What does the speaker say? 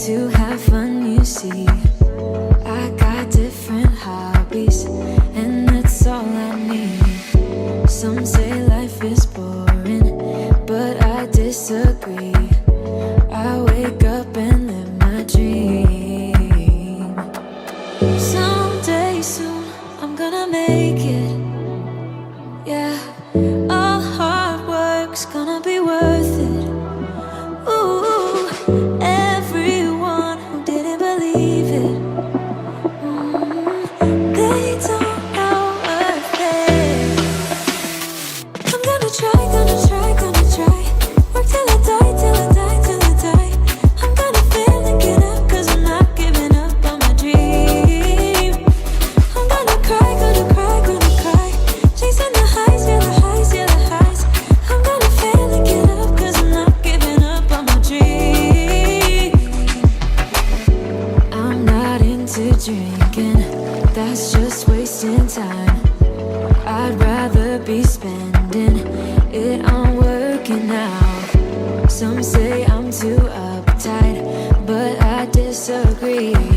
to have fun, you see. I got different hobbies, and that's all I need. Some say life is boring, but I disagree. I wake up and live my dream. Someday soon I'm gonna make it. Yeah, all hard work's gonna be worth it. Ooh, everyone who didn't believe it, they don't know worth it. I'm gonna try, gonna try, gonna try. Work till I die, till I die, till I die. I'm gonna fail and get up, 'cause I'm not giving up on my dream. I'm gonna cry, gonna cry, gonna cry. Chasing the highs, yeah, the highs, yeah, the highs. I'm gonna fail and get up, 'cause I'm not giving up on my dream. I'm not into drinking, that's just wasting time. I'd rather be spending it on working out. Some say I'm too uptight, but I disagree.